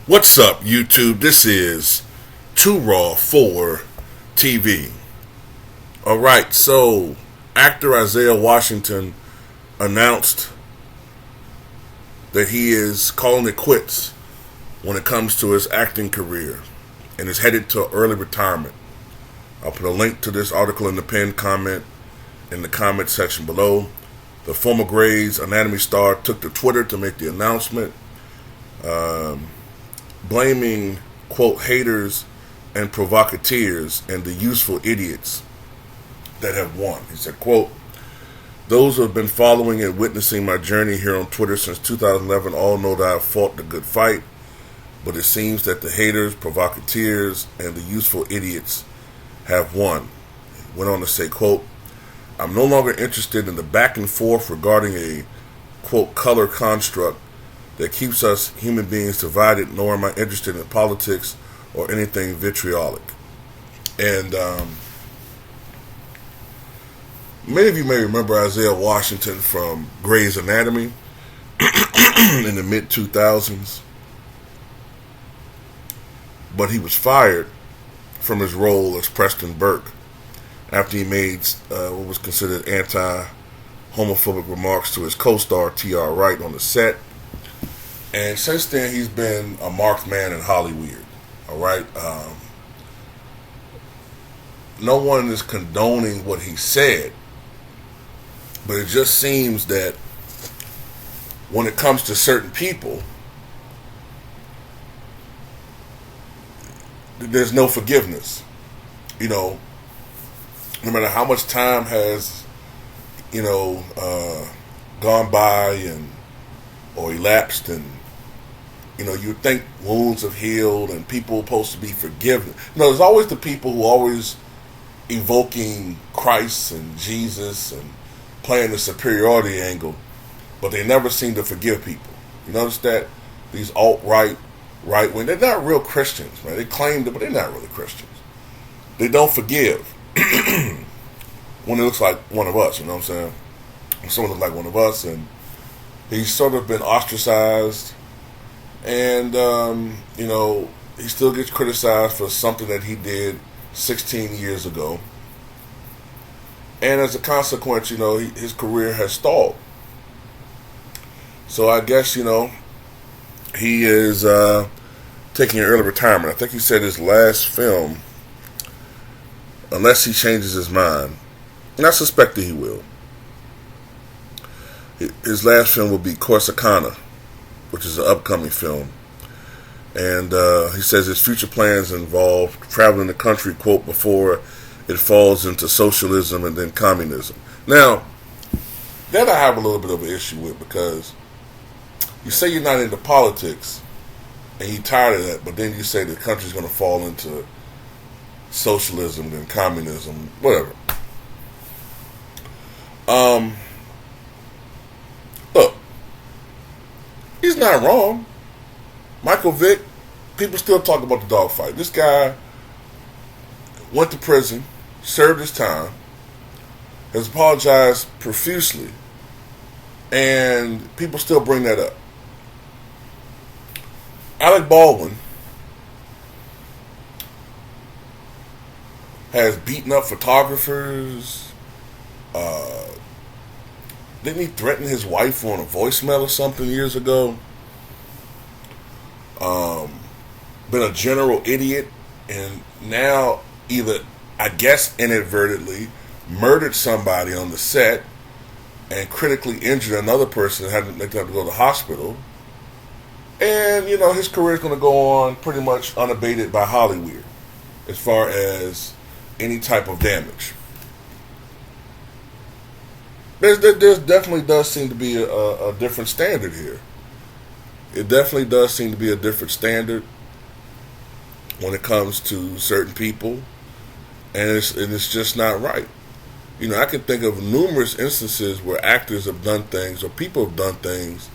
What's up, YouTube? This is Too Raw for TV. Alright, so actor Isiah Washington announced that he is calling it quits when it comes to his acting career and is headed to early retirement. I'll put a link to this article in the pinned comment in the comment section below. The former Grey's Anatomy star took to Twitter to make the announcement, blaming, quote, haters and provocateurs and the useful idiots that have won. He said, quote, "Those who have been following and witnessing my journey here on Twitter since 2011 all know that I have fought the good fight, but it seems that the haters, provocateurs, and the useful idiots have won." He went on to say, quote, "I'm no longer interested in the back and forth regarding a, quote, color construct that keeps us human beings divided, nor am I interested in politics or anything vitriolic." And many of you may remember Isiah Washington from Grey's Anatomy in the mid-2000s. But he was fired from his role as Preston Burke after he made what was considered anti-homophobic remarks to his co-star T.R. Wright on the set. And since then, he's been a marked man in HOLLYWE1RD. All right. No one is condoning what he said, but it just seems that when it comes to certain people, there's no forgiveness. You know, no matter how much time has, gone by or elapsed, and you think wounds have healed and people are supposed to be forgiven. There's always the people who are always evoking Christ and Jesus and playing the superiority angle, but they never seem to forgive people. You notice that these alt-right, right-wing, they're not real Christians, man. They claim that, but they're not really Christians. They don't forgive when it looks like one of us, you know what I'm saying? When someone looks like one of us, and he's sort of been ostracized, and he still gets criticized for something that he did 16 years ago, and as a consequence, his career has stalled. So I guess he is taking an early retirement. I think he said his last film, unless he changes his mind, and I suspect that he will, his last film will be Corsicana, which is an upcoming film. And he says his future plans involve traveling the country, quote, before it falls into socialism and then communism. Now, that I have a little bit of an issue with, because you say you're not into politics and you're tired of that, but then you say the country's going to fall into socialism and communism, whatever. Look, he's not wrong. Michael Vick, people still talk about the dogfight. This guy went to prison, served his time, has apologized profusely, and people still bring that up. Alec Baldwin has beaten up photographers. Didn't he threaten his wife on a voicemail or something years ago? Been a general idiot, and now either, I guess inadvertently, murdered somebody on the set and critically injured another person and had to go to the hospital. And, his career is going to go on pretty much unabated by HOLLYWE1RD as far as any type of damage. There definitely does seem to be a different standard here. It definitely does seem to be a different standard when it comes to certain people, and it's just not right. I can think of numerous instances where actors have done things or people have done things,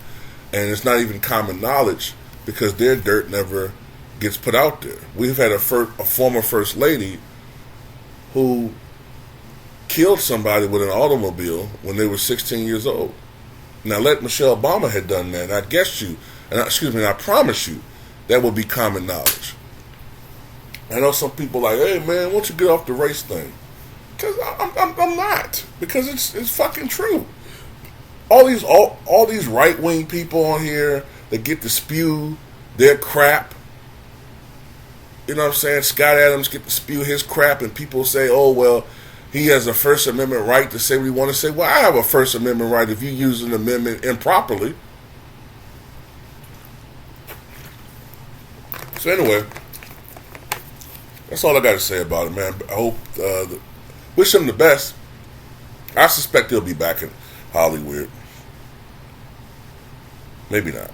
and it's not even common knowledge because their dirt never gets put out there. We've had a former first lady who killed somebody with an automobile when they were 16 years old. Now, let Michelle Obama had done that, and I promise you, that would be common knowledge. I know some people like, hey man, why don't you get off the race thing? Because I'm not. Because it's fucking true. All these right wing people on here that get to spew their crap. You know what I'm saying? Scott Adams get to spew his crap, and people say, oh well, he has a First Amendment right to say what he want to say. Well, I have a First Amendment right if you use an amendment improperly. So anyway, that's all I got to say about it, man. I hope, wish him the best. I suspect he'll be back in Hollywood. Maybe not.